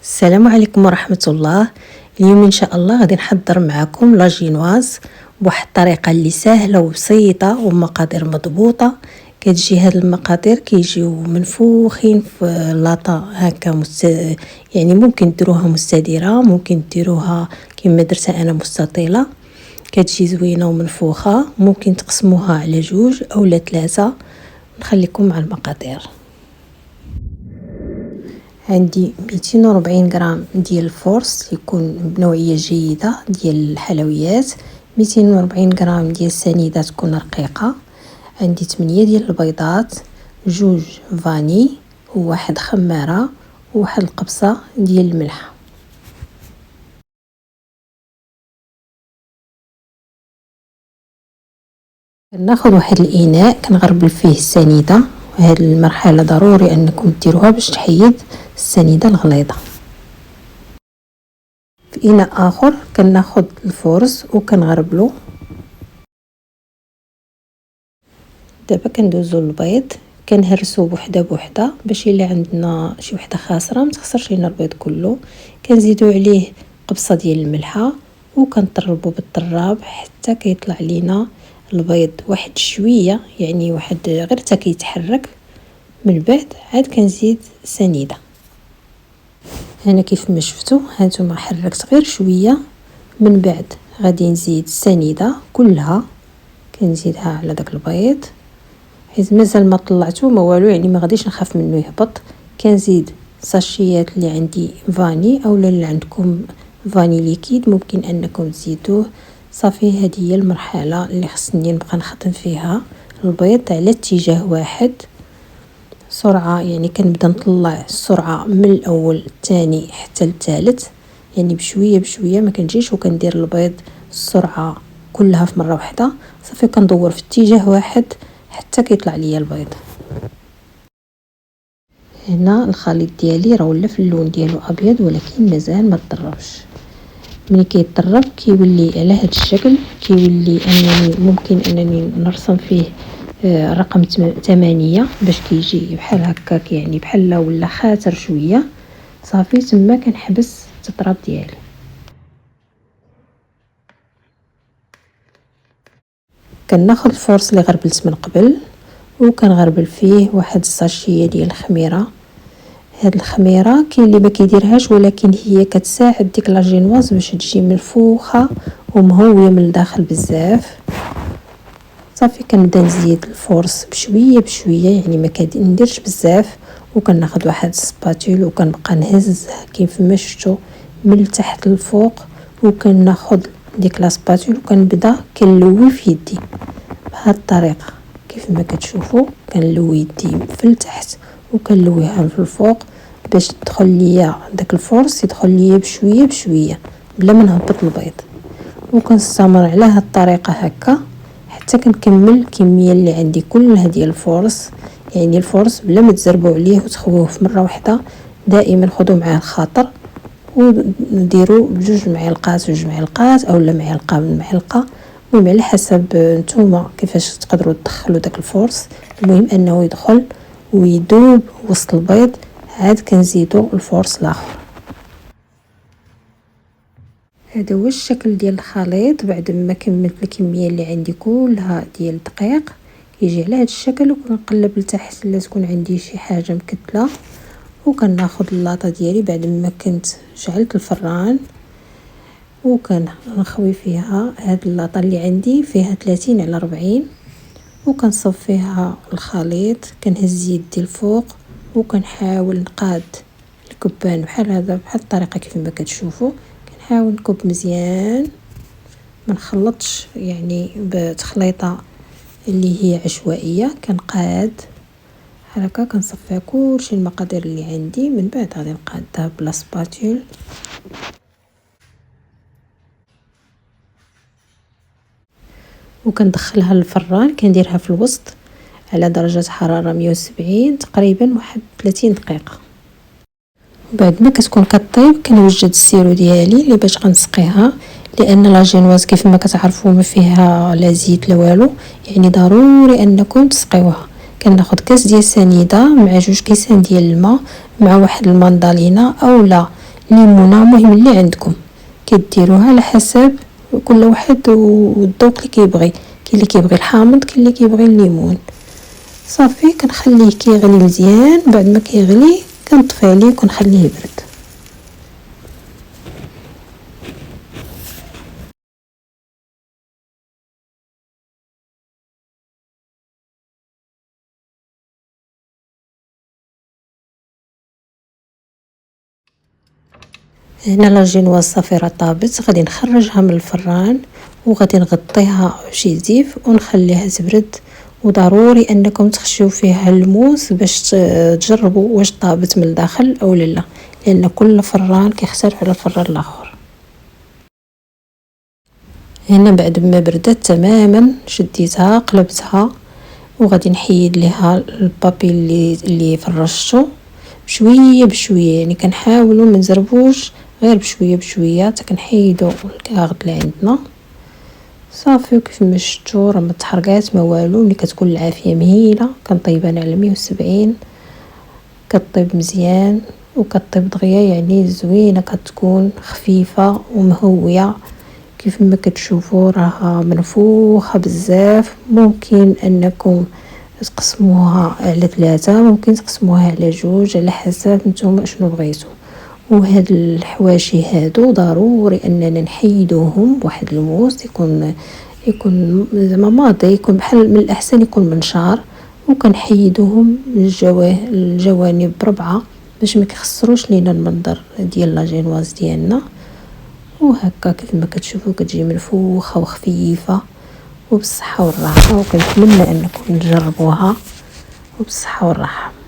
السلام عليكم ورحمة الله. اليوم ان شاء الله غادي نحضر معكم لا جينواز بواحد الطريقة اللي سهلة وبسيطة ومقادير مضبوطة. كتجي هاد المقادير كيجيو منفوخين في لاطا هكا يعني ممكن ديروها مستديرة، ممكن ديروها كما درتها انا مستطيلة. كتجي زوينة ومنفوخة، ممكن تقسموها على 2 أو 3. نخليكم مع المقادير. عندي 240 غرام ديال الفورس يكون بنوعيه جيده ديال الحلويات، 240 غرام ديال السنيده تكون رقيقه، عندي 8 ديال البيضات، 2 فاني وواحد خماره وواحد القبصه ديال الملح. ناخذ واحد الاناء كنغربل فيه السنيده، وهذه المرحله ضروري انكم ديروها باش تحيد السنيده الغليظه. في اناء اخر كناخذ الفورس وكنغربلو. دابا كندوزو البيض كنهرسو بوحده بوحده باش الا عندنا شي وحده خاسره ما تخسرش لينا البيض كله. كنزيدو عليه قبصه ديال الملحه وكنطربو بالطراب حتى كيطلع لينا البيض واحد شويه، يعني واحد غير حتى كيتحرك. من بعد عاد كنزيد سنيده. هنا كيف ما شفتوا هانتوما حركت غير شويه. من بعد غادي نزيد السنيده كلها، كنزيدها على داك البيض حيت مازال ما طلعته ما والو، يعني ما غاديش نخاف منه يهبط. كنزيد ساشيات اللي عندي فاني او اللي عندكم فاني ليكيد ممكن انكم تزيدوه. صافي هذه هي المرحله اللي خصني نبقى نخدم فيها البيض على اتجاه واحد. سرعه يعني كنبدا نطلع السرعه من الاول الثاني حتى الثالث، يعني بشويه بشويه ما كنجيش وكندير البيض السرعه كلها في مره واحده. صافي كندور في اتجاه واحد حتى كيطلع ليا البيض. هنا الخليط ديالي راه ولا في اللون ديالو ابيض ولكن مازال ما تطربش. ملي كيطرب كيولي على هذا الشكل، كيولي انني ممكن انني نرسم فيه رقم 8 باش كيجي بحال هكاك، يعني بحال ولا خاتر شويه. صافي تما كنحبس التطراب ديالي. كناخذ الفورس اللي غربلت من قبل وكنغربل فيه واحد الساشيه ديال الخميره. هاد الخميره كاين اللي ما كيديرهاش ولكن هي كتساعد ديك لا جينواز باش تجي منفوخه ومهويه من الداخل بزاف. صافي كنبدا نزيد الفورس بشويه بشويه، يعني ما كنديرش بزاف. وكناخذ واحد السباتول وكنبقى نهز كيف ما شفتوا من التحت للفوق، وكناخذ ديك لا سباتول وكنبدا كنلوي في يدي بهذه الطريقه كيف ما كتشوفوا. كنلوي يدي في التحت وكنلويها في الفوق باش تدخل ليا داك الفورس، يدخل ليا بشويه بشويه بلا ما نهبط البيض. وكنستمر على هذه الطريقه هكا حتى كنكمل الكميه اللي عندي كلها ديال الفورس. يعني الفورس بلا ما تزربوا عليه وتخووه في مره واحده، دائما خذوا معاه الخاطر ونديروا ب2 معالق 2 معالق اولا معلقه من معلقه، المهم على حسب نتوما كيفاش تقدروا تدخلوا داك الفورس. المهم انه يدخل ويدوب وسط البيض. عاد كنزيدوا الفورس الاخر. هذا هو الشكل ديال الخليط بعد ما كملت الكميه اللي عندي كلها ديال الدقيق. كيجي على هذا الشكل وكنقلب لتحت الا تكون عندي شي حاجه مكتله. وكناخذ اللاطه ديالي بعد ما كنت شعلت الفران وكنخوي فيها هاد اللاطه اللي عندي فيها 30 على 40، وكنصب فيها الخليط. كنهز يدي الفوق وكنحاول نقاد الكبان بحال هذا، بحال الطريقه كيف ما كتشوفوا. كنحاول نكب مزيان ما نخلطش يعني بتخليطه اللي هي عشوائيه. كنقاد بحال هكا كنصفيها كلشي المقادير اللي عندي. من بعد غادي نقادها بلا سباتول وكندخلها للفران. كنديرها في الوسط على درجه حراره 170 تقريبا واحد 30 دقيقه. بعد ما كتكون كطيب كنوجد السيرو ديالي اللي باش غنسقيها، لان لا جينواز كيف ما كتعرفوا ما فيها لا زيت لا والو، يعني ضروري انكم تسقيوها. كناخذ كاس ديال السنيده مع 2 كيسان ديال الماء مع واحد المندالينا اولا ليمونه مهم اللي عندكم كديروها على حسب كل واحد والذوق اللي كيبغي. كاين اللي كيبغي الحامض، كاين اللي كيبغي الليمون. صافي كنخليه كيغلي مزيان، بعد ما كيغلي كنطفي عليه وكنخليه يبرد. هنا لاجينواز صافي راه طابت، غادي نخرجها من الفران وغادي نغطيها بشي زيف ونخليها تبرد. وضروري انكم تخشيو فيها الموس باش تجربوا واش طابت من الداخل او لا، لان كل فران كيختلف على الفران الاخر. هنا بعد ما بردت تماما شديتها قلبتها وغادي نحيد ليها البابي اللي فرشته بشويه بشويه، يعني كنحاولوا ما نزربوش، غير بشويه بشويه حتى كنحيدوا الكاغد اللي عندنا. صافي وكيف ما شفتوا راه ما تحرقات ما والو. ملي كتكون العافيه مهيله كنطيبها على 170 كطيب مزيان وكطيب دغيا، يعني زوينه كتكون خفيفه ومهويه. كيف ما كتشوفوا راها منفوخه بزاف. ممكن انكم تقسموها على 3، ممكن تقسموها على 2 على حسب نتوما شنو بغيتو. وهاد الحواشي هادو ضروري اننا نحيدوهم بواحد الموس يكون زعما ماضي، يكون بحال من الاحسن يكون منشار، وكنحيدوهم الجوانب بربعه باش ما يخسروش لينا المنظر ديال لاجينواز ديالنا. وهكا كيف ما كتشوفوا كتجي منفوخه وخفيفه وبالصحه والراحه. وكنتمنى انكم تجربوها وبالصحه والراحه.